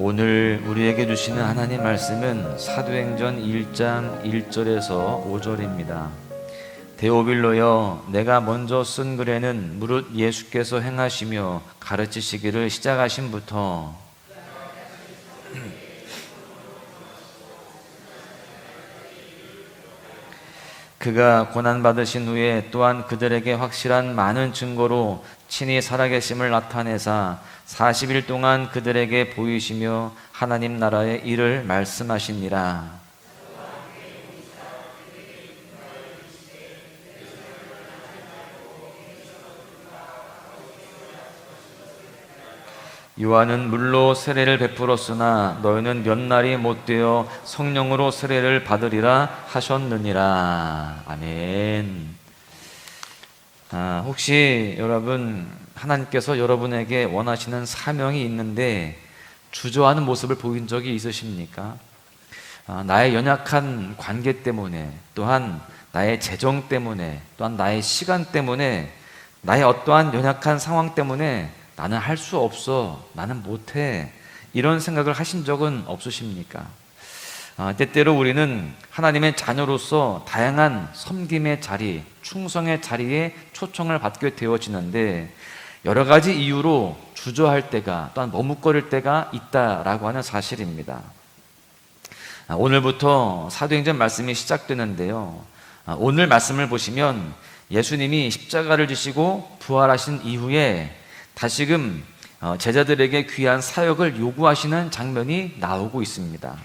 오늘 우리에게 주시는 하나님 말씀은 사도행전 1장 1절에서 5절입니다. 데오빌로여, 내가 먼저 쓴 글에는 무릇 예수께서 행하시며 가르치시기를 시작하심부터 그가 고난받으신 후에 또한 그들에게 확실한 많은 증거로 친히 살아계심을 나타내사 40일 동안 그들에게 보이시며 하나님 나라의 일을 말씀하시니라. 요한은 물로 세례를 베풀었으나 너희는 몇 날이 못되어 성령으로 세례를 받으리라 하셨느니라. 아멘. 혹시 여러분, 하나님께서 여러분에게 원하시는 사명이 있는데 주저하는 모습을 보인 적이 있으십니까? 나의 연약한 관계 때문에, 또한 나의 재정 때문에, 또한 나의 시간 때문에, 나의 어떠한 연약한 상황 때문에 나는 할 수 없어, 나는 못해, 이런 생각을 하신 적은 없으십니까? 때때로 우리는 하나님의 자녀로서 다양한 섬김의 자리, 충성의 자리에 초청을 받게 되어지는데 여러 가지 이유로 주저할 때가, 또한 머뭇거릴 때가 있다라고 하는 사실입니다. 오늘부터 사도행전 말씀이 시작되는데요, 오늘 말씀을 보시면 예수님이 십자가를 지시고 부활하신 이후에 다시금 제자들에게 귀한 사역을 요구하시는 장면이 나오고 있습니다.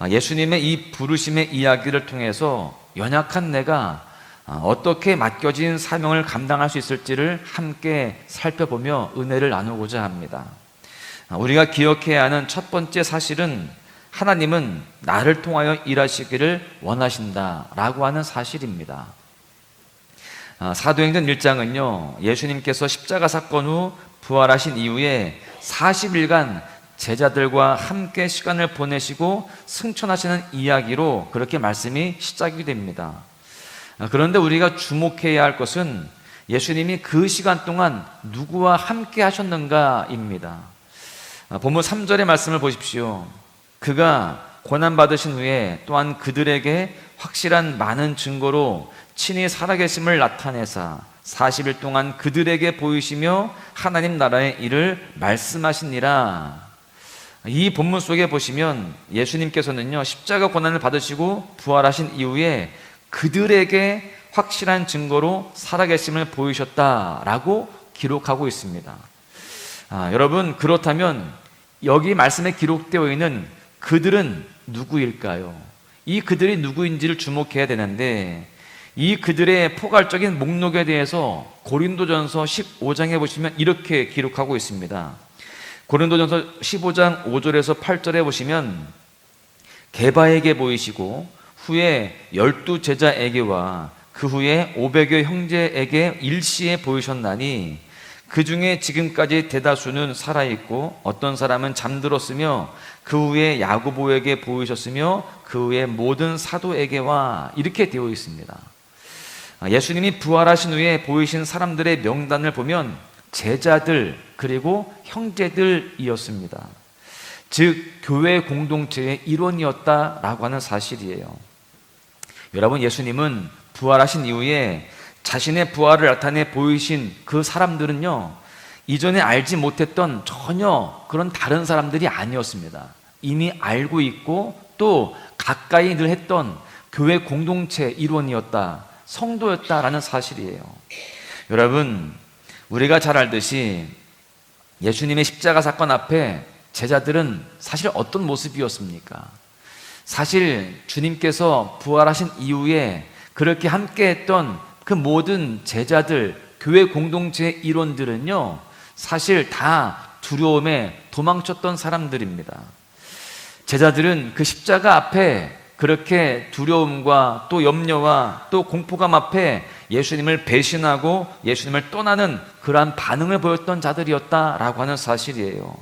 예수님의 이 부르심의 이야기를 통해서 연약한 내가 어떻게 맡겨진 사명을 감당할 수 있을지를 함께 살펴보며 은혜를 나누고자 합니다. 우리가 기억해야 하는 첫 번째 사실은 하나님은 나를 통하여 일하시기를 원하신다라고 하는 사실입니다. 사도행전 1장은요, 예수님께서 십자가 사건 후 부활하신 이후에 40일간 제자들과 함께 시간을 보내시고 승천하시는 이야기로 그렇게 말씀이 시작이 됩니다. 그런데 우리가 주목해야 할 것은 예수님이 그 시간 동안 누구와 함께 하셨는가입니다. 본문 3절의 말씀을 보십시오. 그가 고난받으신 후에 또한 그들에게 확실한 많은 증거로 친히 살아계심을 나타내사 40일 동안 그들에게 보이시며 하나님 나라의 일을 말씀하시니라. 이 본문 속에 보시면 예수님께서는요, 십자가 고난을 받으시고 부활하신 이후에 그들에게 확실한 증거로 살아계심을 보이셨다라고 기록하고 있습니다. 여러분, 그렇다면 여기 말씀에 기록되어 있는 그들은 누구일까요? 이 그들이 누구인지를 주목해야 되는데 이 그들의 포괄적인 목록에 대해서 고린도전서 15장에 보시면 이렇게 기록하고 있습니다. 고린도전서 15장 5절에서 8절에 보시면 게바에게 보이시고 후에 12제자에게와 그 후에 500여 형제에게 일시에 보이셨나니 그 중에 지금까지 대다수는 살아있고 어떤 사람은 잠들었으며 그 후에 야고보에게 보이셨으며 그 후에 모든 사도에게와, 이렇게 되어 있습니다. 예수님이 부활하신 후에 보이신 사람들의 명단을 보면 제자들 그리고 형제들이었습니다. 즉 교회 공동체의 일원이었다라고 하는 사실이에요. 여러분, 예수님은 부활하신 이후에 자신의 부활을 나타내 보이신 그 사람들은요, 이전에 알지 못했던 전혀 그런 다른 사람들이 아니었습니다. 이미 알고 있고 또 가까이 늘 했던 교회 공동체 일원이었다, 성도였다라는 사실이에요. 여러분, 우리가 잘 알듯이 예수님의 십자가 사건 앞에 제자들은 사실 어떤 모습이었습니까? 사실 주님께서 부활하신 이후에 그렇게 함께 했던 그 모든 제자들, 교회 공동체의 일원들은요, 사실 다 두려움에 도망쳤던 사람들입니다. 제자들은 그 십자가 앞에 그렇게 두려움과 또 염려와 또 공포감 앞에 예수님을 배신하고 예수님을 떠나는 그러한 반응을 보였던 자들이었다라고 하는 사실이에요.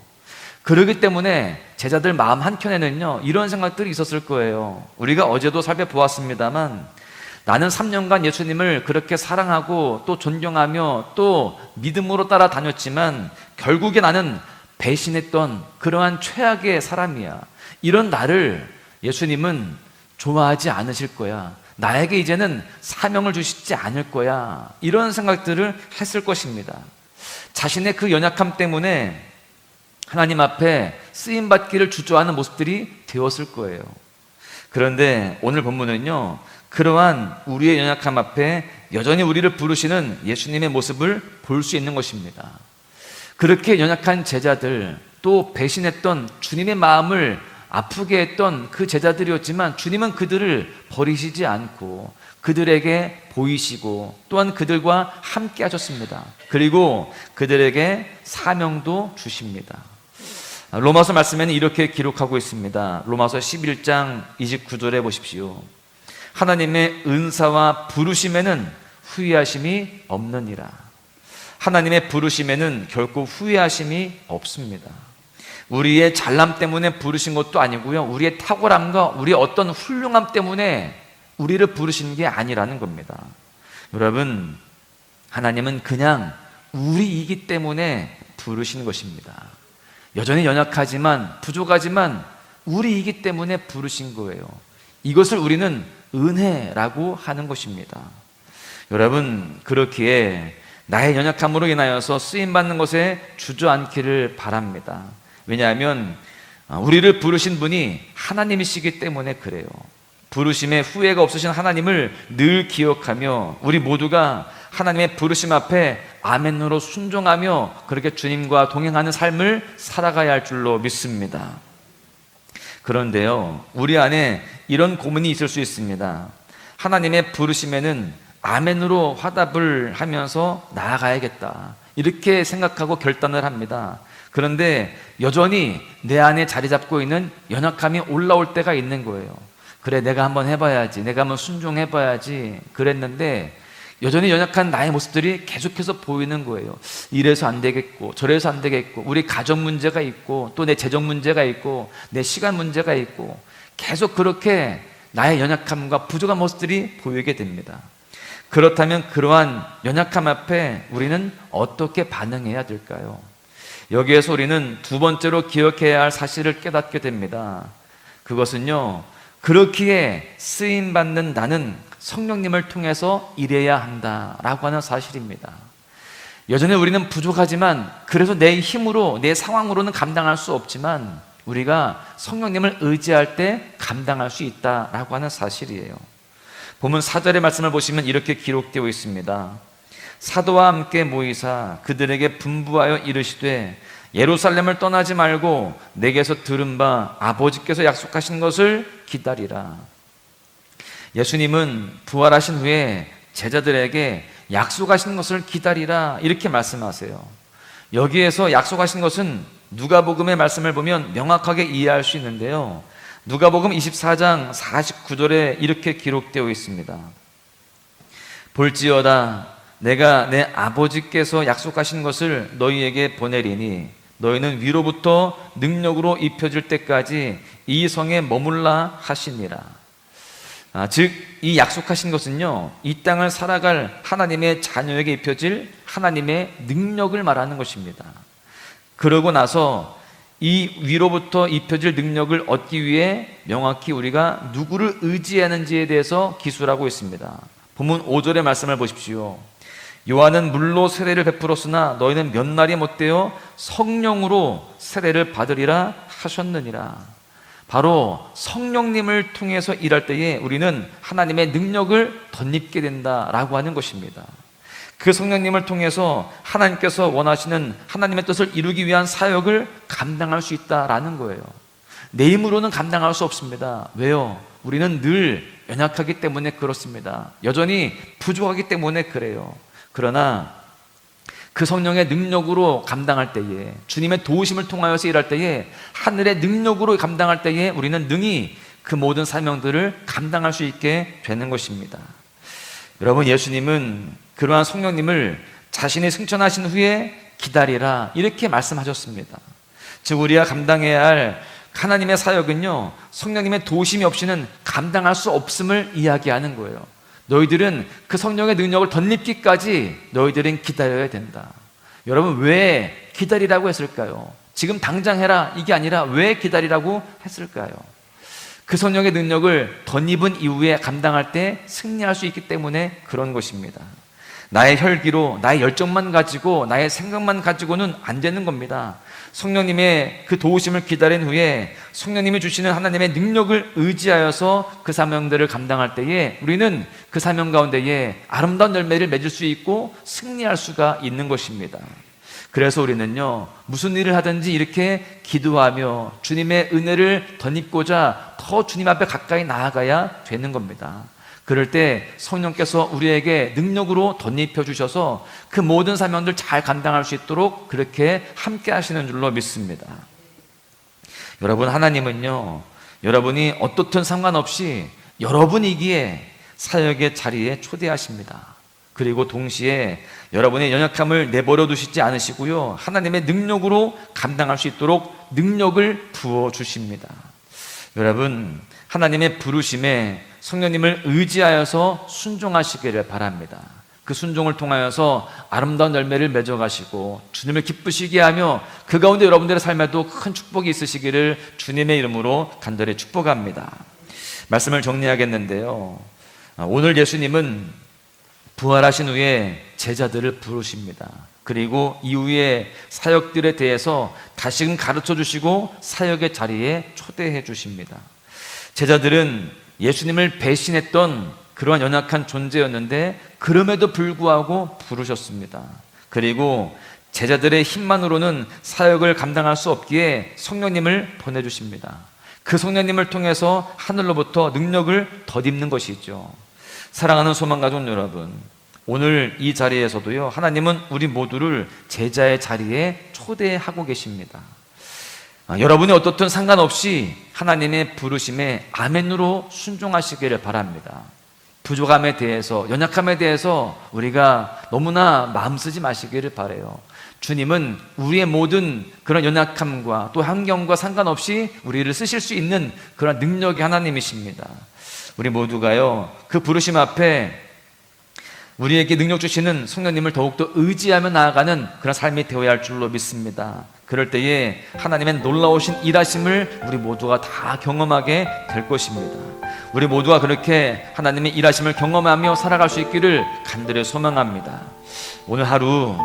그렇기 때문에 제자들 마음 한켠에는요, 이런 생각들이 있었을 거예요. 우리가 어제도 살펴보았습니다만 나는 3년간 예수님을 그렇게 사랑하고 또 존경하며 또 믿음으로 따라다녔지만 결국에 나는 배신했던 그러한 최악의 사람이야. 이런 나를 예수님은 좋아하지 않으실 거야. 나에게 이제는 사명을 주시지 않을 거야. 이런 생각들을 했을 것입니다. 자신의 그 연약함 때문에 하나님 앞에 쓰임받기를 주저하는 모습들이 되었을 거예요. 그런데 오늘 본문은요, 그러한 우리의 연약함 앞에 여전히 우리를 부르시는 예수님의 모습을 볼 수 있는 것입니다. 그렇게 연약한 제자들, 또 배신했던 주님의 마음을 아프게 했던 그 제자들이었지만 주님은 그들을 버리시지 않고 그들에게 보이시고 또한 그들과 함께 하셨습니다. 그리고 그들에게 사명도 주십니다. 로마서 말씀에는 이렇게 기록하고 있습니다. 로마서 11장 29절에 보십시오. 하나님의 은사와 부르심에는 후회하심이 없느니라. 하나님의 부르심에는 결코 후회하심이 없습니다. 우리의 잘남 때문에 부르신 것도 아니고요, 우리의 탁월함과 우리의 어떤 훌륭함 때문에 우리를 부르신 게 아니라는 겁니다. 여러분, 하나님은 그냥 우리이기 때문에 부르신 것입니다. 여전히 연약하지만 부족하지만 우리이기 때문에 부르신 거예요. 이것을 우리는 은혜라고 하는 것입니다. 여러분, 그렇기에 나의 연약함으로 인하여서 쓰임받는 것에 주저앉기를 바랍니다. 왜냐하면 우리를 부르신 분이 하나님이시기 때문에 그래요. 부르심에 후회가 없으신 하나님을 늘 기억하며 우리 모두가 하나님의 부르심 앞에 아멘으로 순종하며 그렇게 주님과 동행하는 삶을 살아가야 할 줄로 믿습니다. 그런데요, 우리 안에 이런 고민이 있을 수 있습니다. 하나님의 부르심에는 아멘으로 화답을 하면서 나아가야겠다, 이렇게 생각하고 결단을 합니다. 그런데 여전히 내 안에 자리 잡고 있는 연약함이 올라올 때가 있는 거예요. 그래, 내가 한번 해봐야지, 내가 한번 순종해봐야지 그랬는데 여전히 연약한 나의 모습들이 계속해서 보이는 거예요. 이래서 안 되겠고 저래서 안 되겠고 우리 가정 문제가 있고 또 내 재정 문제가 있고 내 시간 문제가 있고 계속 그렇게 나의 연약함과 부족한 모습들이 보이게 됩니다. 그렇다면 그러한 연약함 앞에 우리는 어떻게 반응해야 될까요? 여기에서 우리는 두 번째로 기억해야 할 사실을 깨닫게 됩니다. 그것은요, 그렇기에 쓰임받는 나는 성령님을 통해서 일해야 한다라고 하는 사실입니다. 여전히 우리는 부족하지만 그래서 내 힘으로 내 상황으로는 감당할 수 없지만 우리가 성령님을 의지할 때 감당할 수 있다라고 하는 사실이에요. 본문 4절의 말씀을 보시면 이렇게 기록되어 있습니다. 사도와 함께 모이사 그들에게 분부하여 이르시되 예루살렘을 떠나지 말고 내게서 들은 바 아버지께서 약속하신 것을 기다리라. 예수님은 부활하신 후에 제자들에게 약속하신 것을 기다리라, 이렇게 말씀하세요. 여기에서 약속하신 것은 누가복음의 말씀을 보면 명확하게 이해할 수 있는데요, 누가복음 24장 49절에 이렇게 기록되어 있습니다. 볼지어다 내가 내 아버지께서 약속하신 것을 너희에게 보내리니 너희는 위로부터 능력으로 입혀질 때까지 이 성에 머물라 하시니라. 즉 이 약속하신 것은요, 이 땅을 살아갈 하나님의 자녀에게 입혀질 하나님의 능력을 말하는 것입니다. 그러고 나서 이 위로부터 입혀질 능력을 얻기 위해 명확히 우리가 누구를 의지하는지에 대해서 기술하고 있습니다. 본문 5절의 말씀을 보십시오. 요한은 물로 세례를 베풀었으나 너희는 몇 날이 못되어 성령으로 세례를 받으리라 하셨느니라. 바로 성령님을 통해서 일할 때에 우리는 하나님의 능력을 덧입게 된다라고 하는 것입니다. 그 성령님을 통해서 하나님께서 원하시는 하나님의 뜻을 이루기 위한 사역을 감당할 수 있다라는 거예요. 내 힘으로는 감당할 수 없습니다. 왜요? 우리는 늘 연약하기 때문에 그렇습니다. 여전히 부족하기 때문에 그래요. 그러나 그 성령의 능력으로 감당할 때에, 주님의 도우심을 통하여서 일할 때에, 하늘의 능력으로 감당할 때에 우리는 능히 그 모든 사명들을 감당할 수 있게 되는 것입니다. 여러분, 예수님은 그러한 성령님을 자신이 승천하신 후에 기다리라, 이렇게 말씀하셨습니다. 즉 우리가 감당해야 할 하나님의 사역은요, 성령님의 도우심이 없이는 감당할 수 없음을 이야기하는 거예요. 너희들은 그 성령의 능력을 덧입기까지 너희들은 기다려야 된다. 여러분, 왜 기다리라고 했을까요? 지금 당장 해라 이게 아니라 왜 기다리라고 했을까요? 그 성령의 능력을 덧입은 이후에 감당할 때 승리할 수 있기 때문에 그런 것입니다. 나의 혈기로 나의 열정만 가지고 나의 생각만 가지고는 안 되는 겁니다. 성령님의 그 도우심을 기다린 후에 성령님이 주시는 하나님의 능력을 의지하여서 그 사명들을 감당할 때에 우리는 그 사명 가운데에 아름다운 열매를 맺을 수 있고 승리할 수가 있는 것입니다. 그래서 우리는요, 무슨 일을 하든지 이렇게 기도하며 주님의 은혜를 덧입고자 더 주님 앞에 가까이 나아가야 되는 겁니다. 그럴 때 성령께서 우리에게 능력으로 덧입혀 주셔서 그 모든 사명들 잘 감당할 수 있도록 그렇게 함께 하시는 줄로 믿습니다. 여러분, 하나님은요, 여러분이 어떻든 상관없이 여러분이기에 사역의 자리에 초대하십니다. 그리고 동시에 여러분의 연약함을 내버려 두시지 않으시고요, 하나님의 능력으로 감당할 수 있도록 능력을 부어주십니다. 여러분, 하나님의 부르심에 성령님을 의지하여서 순종하시기를 바랍니다. 그 순종을 통하여서 아름다운 열매를 맺어가시고 주님을 기쁘시게 하며 그 가운데 여러분들의 삶에도 큰 축복이 있으시기를 주님의 이름으로 간절히 축복합니다. 말씀을 정리하겠는데요, 오늘 예수님은 부활하신 후에 제자들을 부르십니다. 그리고 이후에 사역들에 대해서 다시금 가르쳐 주시고 사역의 자리에 초대해 주십니다. 제자들은 예수님을 배신했던 그러한 연약한 존재였는데 그럼에도 불구하고 부르셨습니다. 그리고 제자들의 힘만으로는 사역을 감당할 수 없기에 성령님을 보내주십니다. 그 성령님을 통해서 하늘로부터 능력을 덧입는 것이죠. 사랑하는 소망가족 여러분, 오늘 이 자리에서도요, 하나님은 우리 모두를 제자의 자리에 초대하고 계십니다. 여러분이 어떻든 상관없이 하나님의 부르심에 아멘으로 순종하시기를 바랍니다. 부족함에 대해서, 연약함에 대해서 우리가 너무나 마음 쓰지 마시기를 바라요. 주님은 우리의 모든 그런 연약함과 또 환경과 상관없이 우리를 쓰실 수 있는 그런 능력의 하나님이십니다. 우리 모두가요, 그 부르심 앞에 우리에게 능력 주시는 성령님을 더욱더 의지하며 나아가는 그런 삶이 되어야 할 줄로 믿습니다. 그럴 때에 하나님의 놀라우신 일하심을 우리 모두가 다 경험하게 될 것입니다. 우리 모두가 그렇게 하나님의 일하심을 경험하며 살아갈 수 있기를 간절히 소망합니다. 오늘 하루,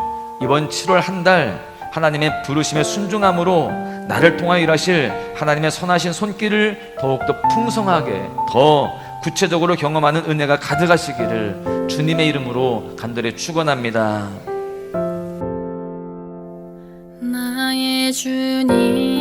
이번 7월 한 달 하나님의 부르심에 순종함으로 나를 통하여 일하실 하나님의 선하신 손길을 더욱더 풍성하게, 더 구체적으로 경험하는 은혜가 가득하시기를 주님의 이름으로 간절히 축원합니다. 나의 주님